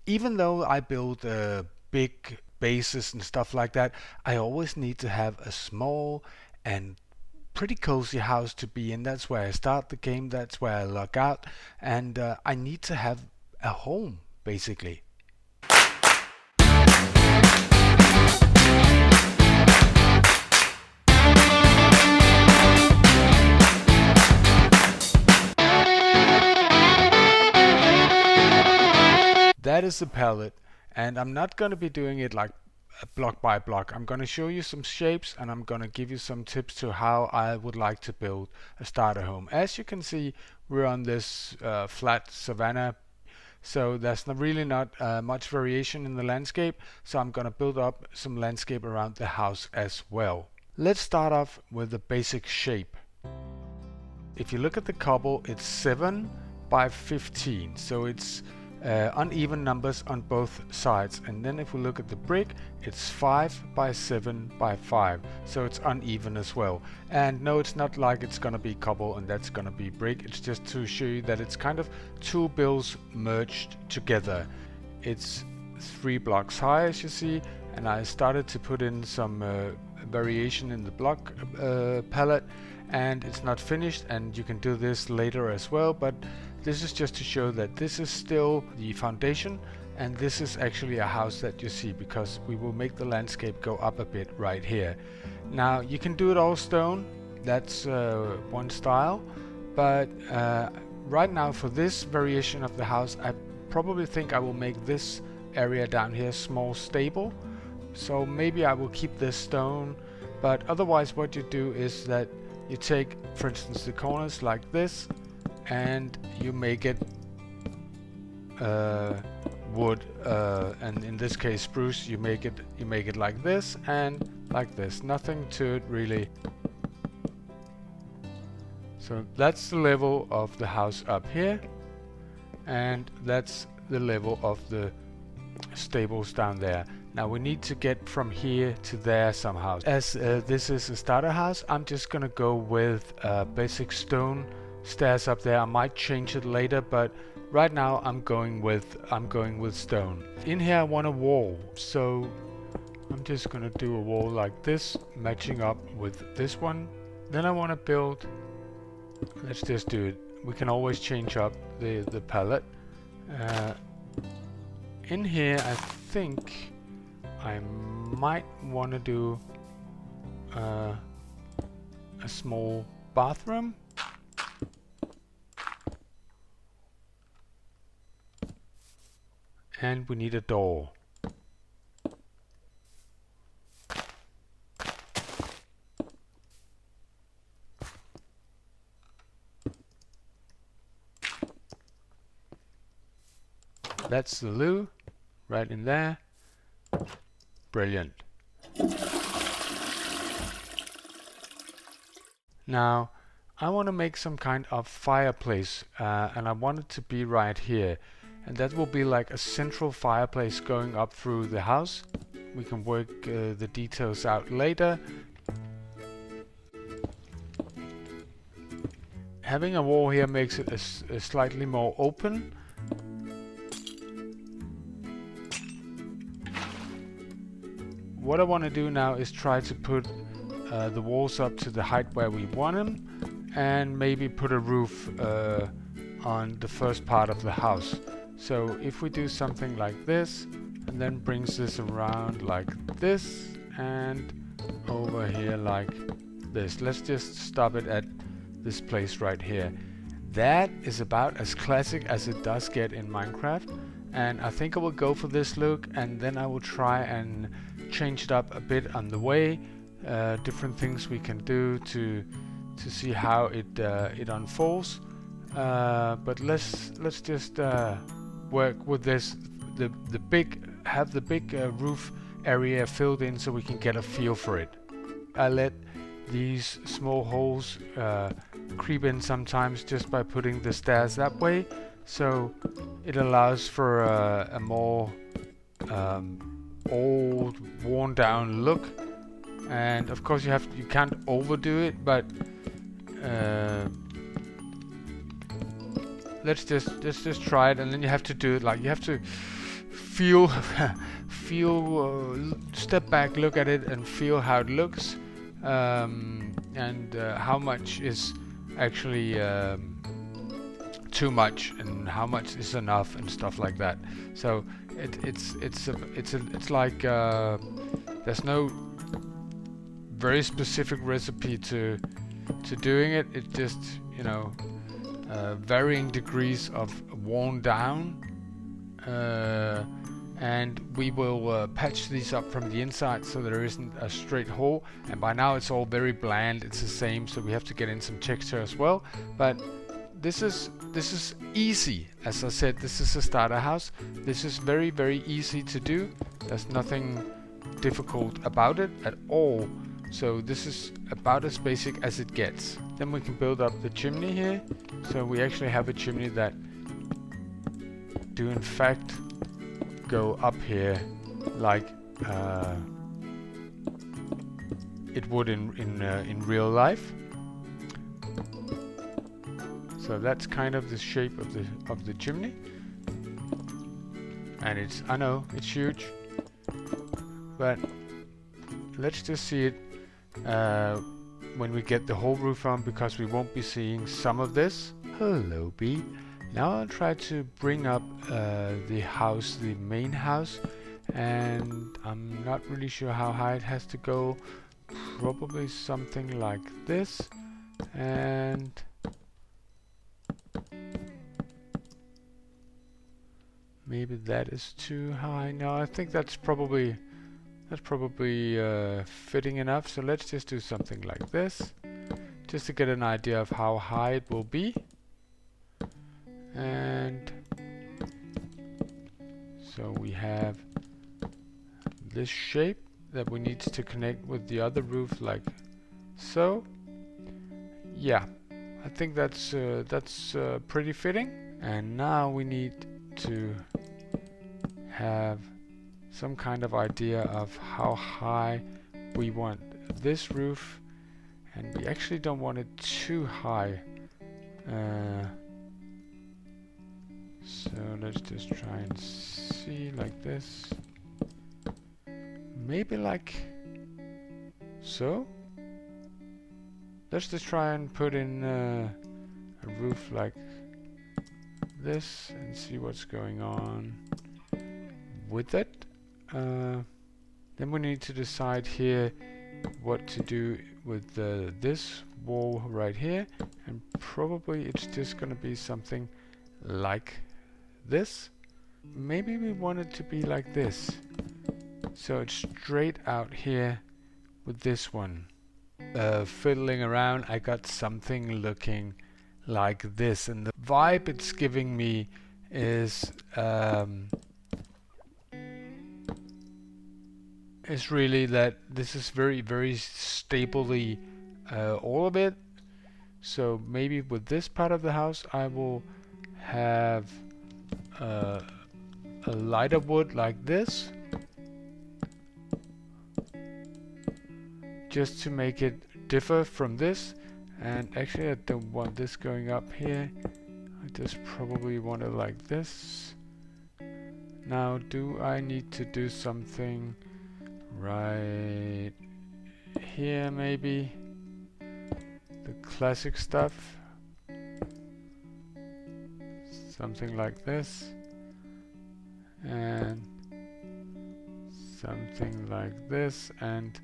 even though I build big bases and stuff like that, I always need to have a small and pretty cozy house to be in. That's where I start the game, that's where I log out, and I need to have a home, basically. That is the palette, and I'm not going to be doing it like block by block. I'm going to show you some shapes, and I'm going to give you some tips to how I would like to build a starter home. As you can see, we're on this flat savanna, so there's really not much variation in the landscape, so I'm going to build up some landscape around the house as well. Let's start off with the basic shape. If you look at the cobble, it's 7 by 15, so it's uneven numbers on both sides. And then if we look at the brick, it's 5 by 7 by 5, so it's uneven as well. And no, it's not like it's gonna be cobble and that's gonna be brick. It's just to show you that it's kind of two builds merged together. It's 3 blocks high, as you see, and I started to put in some variation in the block palette, and it's not finished, and you can do this later as well, but this is just to show that this is still the foundation, and this is actually a house that you see, because we will make the landscape go up a bit right here. Now you can do it all stone, that's one style, but right now for this variation of the house, I probably think I will make this area down here small stable, so maybe I will keep this stone. But otherwise what you do is that you take, for instance, the corners like this, and you make it wood, and in this case spruce. You make it like this and like this. Nothing to it really. So that's the level of the house up here, and that's the level of the stables down there. Now we need to get from here to there somehow. As this is a starter house, I'm just gonna go with basic stone stairs up there. I might change it later, but right now I'm going with stone. In here I want a wall, so I'm just gonna do a wall like this, matching up with this one. Then I want to build, let's just do it. We can always change up the palette. In here I think I might want to do a small bathroom. And we need a door. That's the loo, right in there. Brilliant. Now I want to make some kind of fireplace, and I want it to be right here, and that will be like a central fireplace going up through the house. We can work the details out later. Having a wall here makes it a slightly more open. What I want to do now is try to put the walls up to the height where we want them, and maybe put a roof on the first part of the house. So if we do something like this, and then brings this around like this, and over here like this. Let's just stop it at this place right here. That is about as classic as it does get in Minecraft, and I think I will go for this look, and then I will try and change it up a bit on the way. Different things we can do to see how it unfolds. But let's just work with this. The big roof area filled in so we can get a feel for it. I let these small holes creep in sometimes just by putting the stairs that way, so it allows for a more old, worn down look. And of course you can't overdo it, but let's just try it, and then you have to do it like you have to feel step back, look at it, and feel how it looks, and how much is actually too much and how much is enough and stuff like that. So it's like there's no very specific recipe to doing it. It's just, you know, varying degrees of worn down, and we will patch these up from the inside so there isn't a straight hole. And by now it's all very bland, it's the same, so we have to get in some texture as well. But this is easy. As I said, this is a starter house. This is very, very easy to do. There's nothing difficult about it at all. So this is about as basic as it gets. Then we can build up the chimney here. So we actually have a chimney that do in fact go up here like it would in real life. So that's kind of the shape of the chimney, and it's, I know it's huge, but let's just see it when we get the whole roof on, because we won't be seeing some of this. Hello, bee. Now I'll try to bring up the house, the main house, and I'm not really sure how high it has to go. Probably something like this, and maybe that is too high. No, I think that's probably fitting enough. So let's just do something like this, just to get an idea of how high it will be. And so we have this shape that we need to connect with the other roof, like so. Yeah, I think that's pretty fitting. And now we need to have some kind of idea of how high we want this roof, and we actually don't want it too high. So let's just try and see, like this. Maybe like so. Let's just try and put in a roof like this and see what's going on with it. Then we need to decide here what to do with this wall right here, and probably it's just gonna be something like this. Maybe we want it to be like this, so it's straight out here with this one. Fiddling around, I got something looking like this, and the vibe it's giving me is really that this is very, very stably all of it. So maybe with this part of the house I will have a lighter wood like this, just to make it differ from this. And actually I don't want this going up here, I just probably want it like this. Now, do I need to do something right here? Maybe the classic stuff, something like this, and something like this, and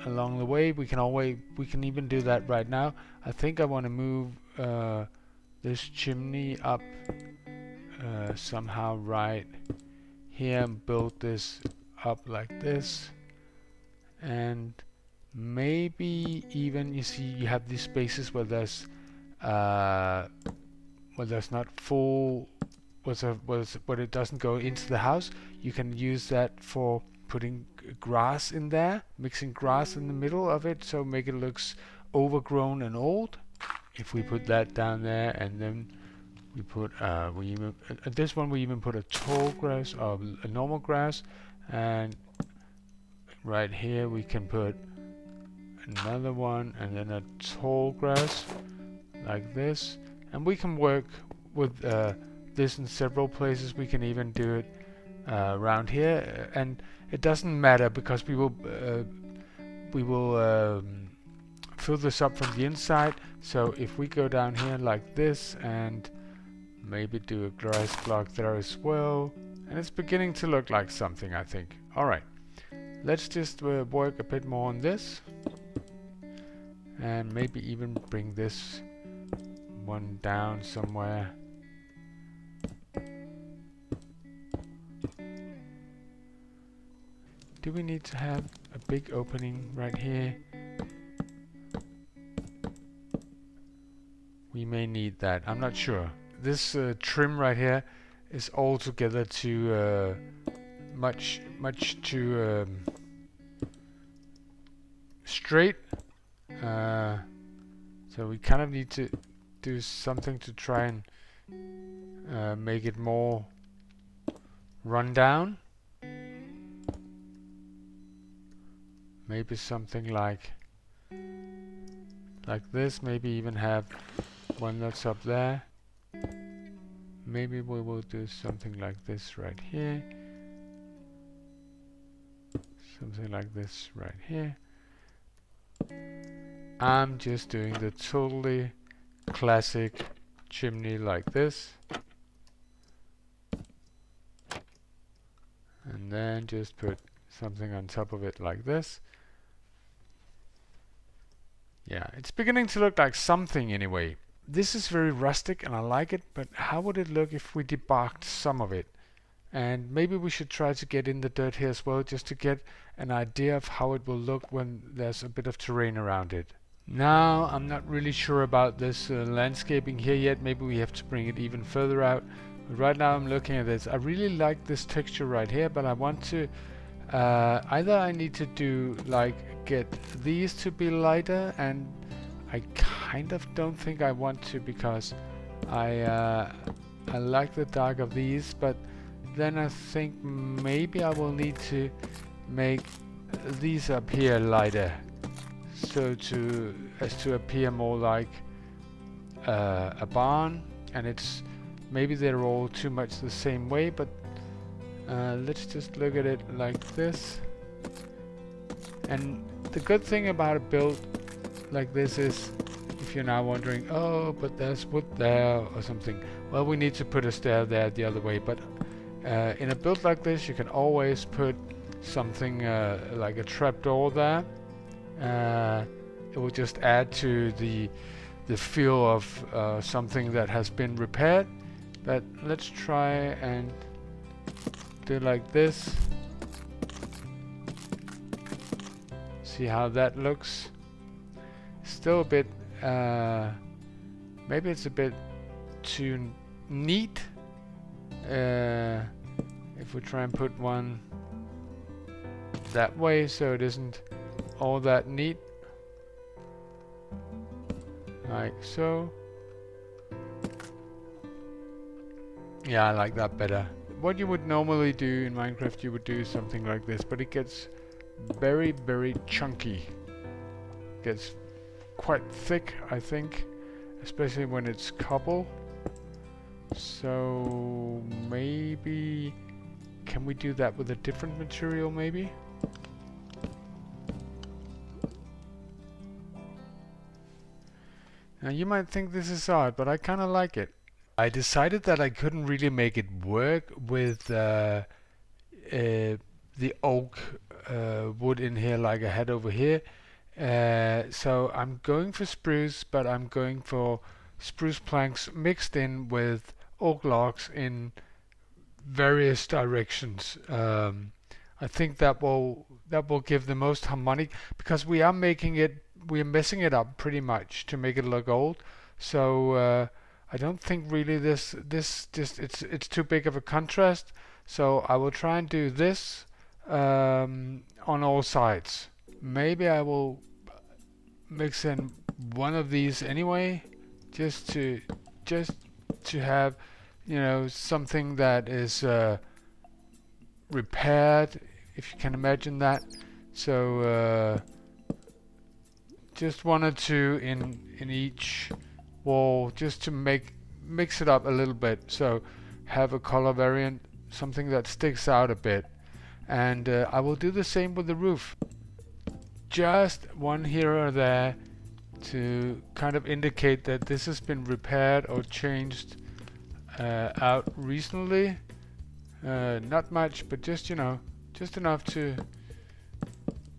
along the way we can even do that right now. I think I want to move this chimney up somehow right here and build this up like this, and maybe even, you see, you have these spaces where there's not full, where it doesn't go into the house. You can use that for putting grass in there, mixing grass in the middle of it, so make it looks overgrown and old. If we put that down there, and then we put this one we even put a tall grass or a normal grass, and right here we can put another one, and then a tall grass like this, and we can work with this in several places. We can even do it around here, and it doesn't matter because we will fill this up from the inside. So if we go down here like this and maybe do a grass block there as well, and it's beginning to look like something, I think. Alright, let's just work a bit more on this, and maybe even bring this one down somewhere. Do we need to have a big opening right here? We may need that, I'm not sure. This trim right here is altogether too much too straight. So we kind of need to do something to try and make it more run down. Maybe something like this. Maybe even have one that's up there. Maybe we will do something like this right here. Something like this right here. I'm just doing the totally classic chimney like this. And then just put something on top of it like this. Yeah, it's beginning to look like something anyway. This is very rustic and I like it, but how would it look if we debarked some of it? And maybe we should try to get in the dirt here as well, just to get an idea of how it will look when there's a bit of terrain around it. Now, I'm not really sure about this landscaping here yet. Maybe we have to bring it even further out. But right now I'm looking at this. I really like this texture right here, but I want to either I need to do like get these to be lighter, and I kind of don't think I want to, because I like the dark of these, but then I think maybe I will need to make these up here lighter, so as to appear more like a barn. And it's maybe they're all too much the same way, but let's just look at it like this. And the good thing about a build like this is, if you're now wondering, oh, but there's wood there or something, well, we need to put a stair there the other way. But in a build like this, you can always put something like a trapdoor there. It will just add to the feel of something that has been repaired. But let's try and do like this. See how that looks. Still a bit, maybe it's a bit too neat. If we try and put one that way, so it isn't all that neat, like so. Yeah, I like that better. What you would normally do in Minecraft, you would do something like this, but it gets very, very chunky. Gets quite thick, I think, especially when it's cobble. So maybe can we do that with a different material, maybe? Now you might think this is odd, but I kind of like it. I decided that I couldn't really make it work with the oak wood in here like I had over here. So I'm going for spruce, but I'm going for spruce planks mixed in with oak logs in various directions. I think that will give the most harmonic, because we are messing it up pretty much to make it look old. So I don't think really this just it's too big of a contrast. So I will try and do this on all sides. Maybe I will mix in one of these anyway, just to have, you know, something that is repaired, if you can imagine that. So just one or two in each wall, just to make mix it up a little bit. So have a color variant, something that sticks out a bit. And I will do the same with the roof. Just one here or there to kind of indicate that this has been repaired or changed out recently. Not much, but just, you know, just enough to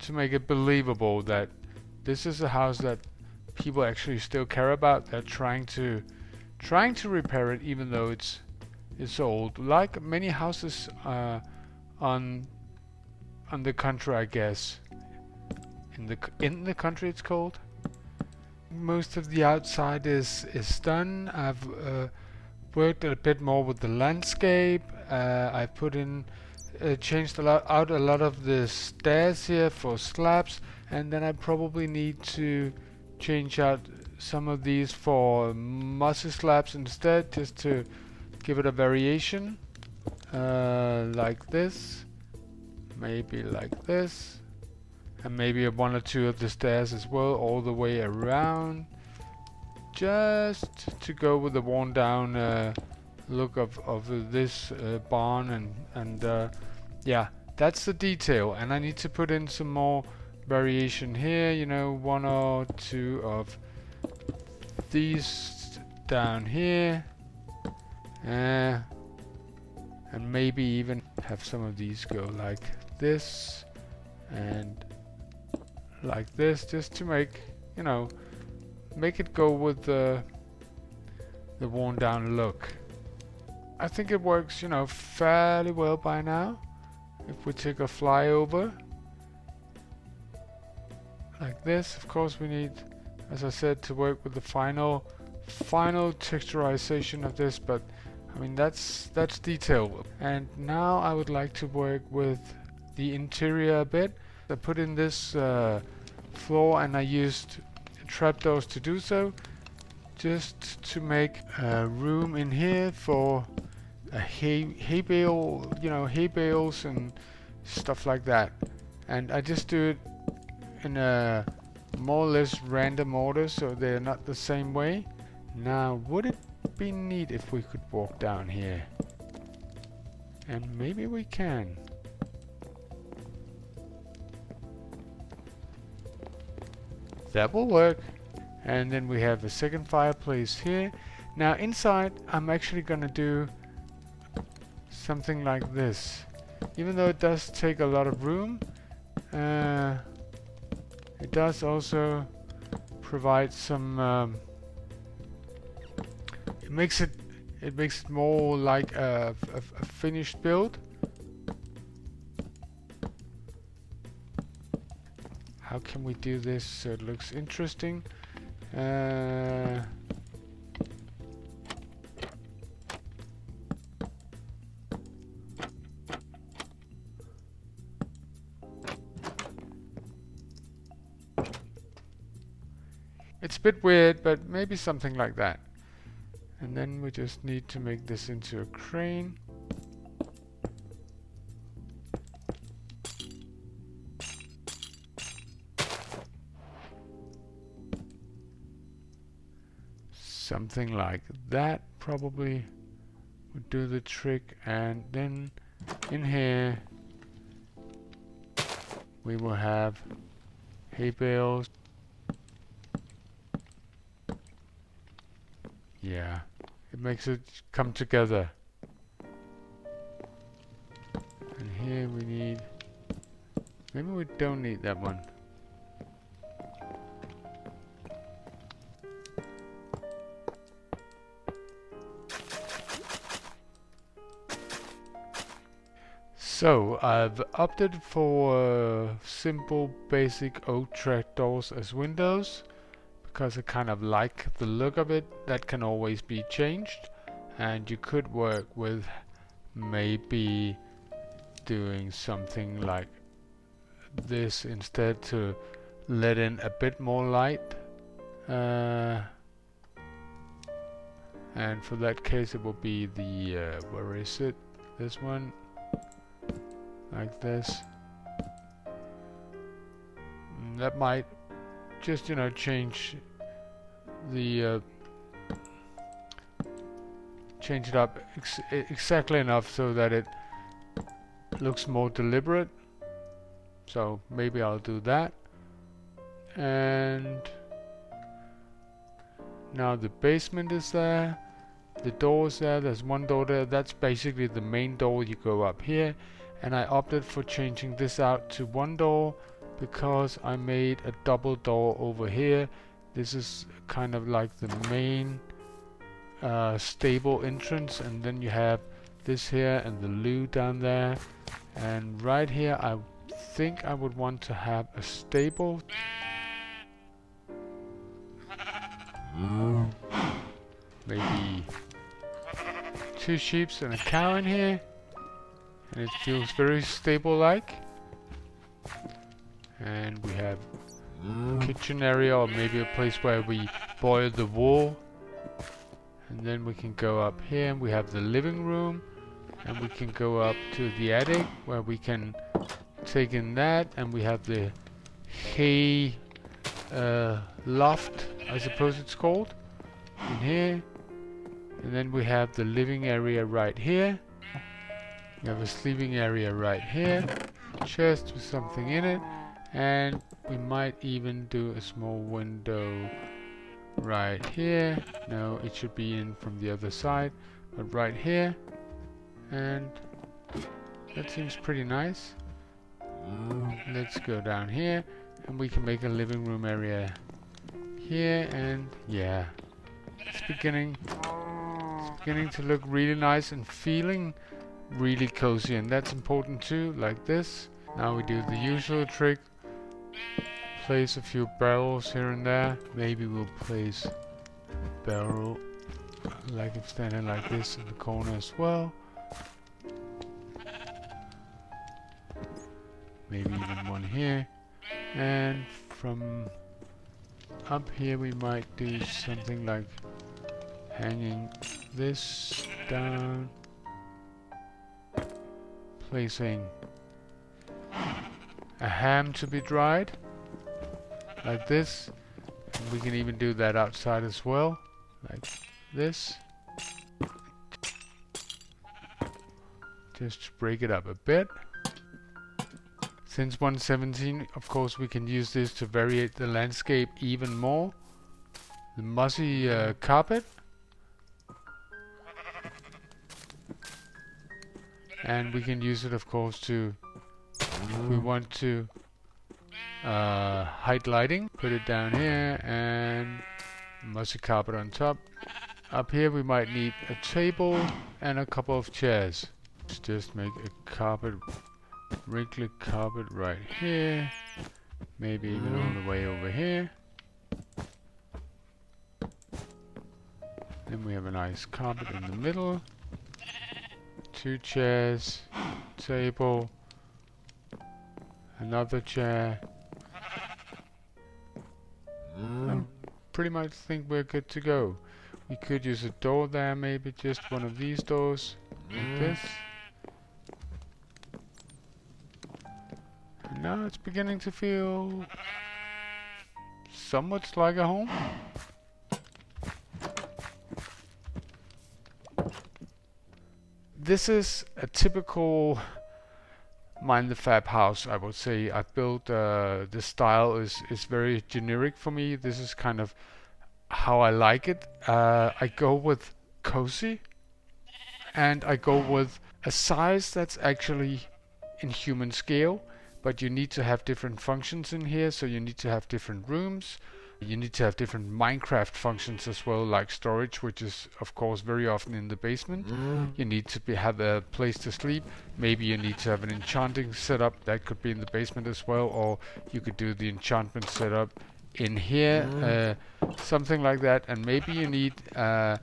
make it believable that this is a house that people actually still care about. They're trying to repair it, even though it's old. Like many houses on the country, I guess. In the country, it's called. Most of the outside is done. I've worked a bit more with the landscape. I put in changed out a lot of the stairs here for slabs, and then I probably need to change out some of these for mossy slabs instead, just to give it a variation, like this, maybe like this, and maybe one or two of the stairs as well, all the way around, just to go with the worn down look of this barn. And yeah, that's the detail, and I need to put in some more variation here, you know, one or two of these down here, and maybe even have some of these go like this and like this, just to make, you know, make it go with the worn down look. I think it works, you know, fairly well by now. If we take a flyover like this, of course we need, as I said, to work with the final texturization of this, but I mean that's detail. And now I would like to work with the interior a bit. I put in this floor, and I used trapdoors to do so, just to make room in here for a hay bale, you know, hay bales and stuff like that. And I just do it in a more or less random order, so they're not the same way. Now, would it be neat if we could walk down here? And maybe we can. That will work. And then we have a second fireplace here. Now inside, I'm actually gonna do something like this. Even though it does take a lot of room, it does also provide some it makes it more like a finished build. How can we do this so it looks interesting? It's a bit weird, but maybe something like that. And then we just need to make this into a crane. Something like that probably would do the trick. And then in here we will have hay bales. Yeah, it makes it come together. And here we need, maybe we don't need that one. So I've opted for simple basic oak trapdoors as windows, because I kind of like the look of it. That can always be changed, and you could work with maybe doing something like this instead to let in a bit more light, and for that case it will be the where is it, this one, like this. That might just, you know, change the change it up exactly enough so that it looks more deliberate. So maybe I'll do that. And now the basement is there. The door is there. There's one door there. That's basically the main door. You go up here. And I opted for changing this out to one door because I made a double door over here. This is kind of like the main stable entrance, and then you have this here and the loo down there. And right here I think I would want to have a stable. Maybe 2 sheep and a cow in here, and it feels very stable like. And we have kitchen area, or maybe a place where we boil the wool. And then we can go up here and we have the living room, and we can go up to the attic where we can take in that, and we have the hay loft, I suppose it's called, in here. And then we have the living area right here. We have a sleeping area right here, chest with something in it, and we might even do a small window right here. No, it should be in from the other side, but right here. And that seems pretty nice. Let's go down here, and we can make a living room area here. And yeah, it's beginning to look really nice and feeling really cozy, and that's important too, like this. Now we do the usual trick, place a few barrels here and there. Maybe we'll place a barrel like it's standing like this in the corner as well. Maybe even one here. And from up here we might do something like hanging this down, placing a ham to be dried like this. And we can even do that outside as well, like this. Just to break it up a bit. Since 117, of course, we can use this to vary the landscape even more. The mossy carpet. And we can use it, of course, to, if we want to hide lighting, put it down here, and mossy carpet on top. Up here we might need a table and a couple of chairs. Let's just make a carpet, wrinkly carpet right here, maybe even all the way over here. Then we have a nice carpet in the middle, 2 chairs, table, another chair. I pretty much think we're good to go. We could use a door there, maybe just one of these doors, like this. And now it's beginning to feel somewhat like a home. This is a typical Mind the Fab house, I would say. I built the style is very generic for me. This is kind of how I like it. I go with cozy, and I go with a size that's actually in human scale, but you need to have different functions in here. So you need to have different rooms. You need to have different Minecraft functions as well, like storage, which is of course very often in the basement. You need to have a place to sleep. Maybe you need to have an enchanting setup, that could be in the basement as well, or you could do the enchantment setup in here, something like that. And maybe you need a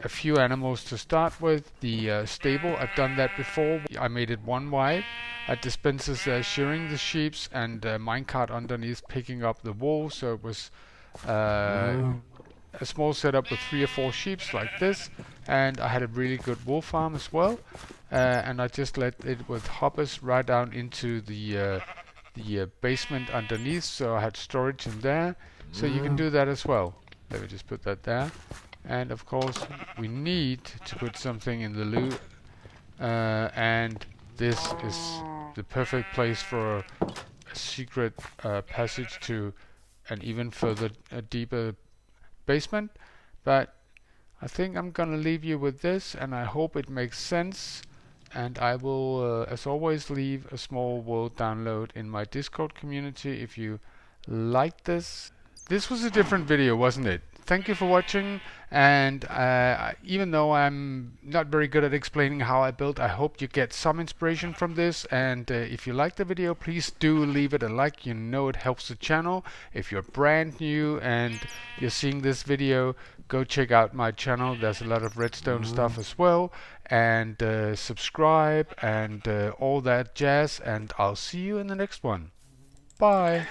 few animals to start with. The stable, I've done that before. I made it one wide. I had dispensers shearing the sheeps, and a minecart underneath picking up the wool. So it was a small setup with 3 or 4 sheeps like this, and I had a really good wool farm as well. And I just let it with hoppers right down into the basement underneath, so I had storage in there. So you can do that as well. Let me just put that there. And of course we need to put something in the loo, and this is the perfect place for a secret passage to an even further deeper basement. But I think I'm gonna leave you with this, and I hope it makes sense. And I will, as always, leave a small world download in my Discord community if you like this. This was a different video, wasn't it? Thank you for watching, and even though I'm not very good at explaining how I built, I hope you get some inspiration from this. And if you like the video, please do leave it a like. You know it helps the channel. If you're brand new and you're seeing this video, go check out my channel. There's a lot of redstone stuff as well. And subscribe and all that jazz. And I'll see you in the next one. Bye.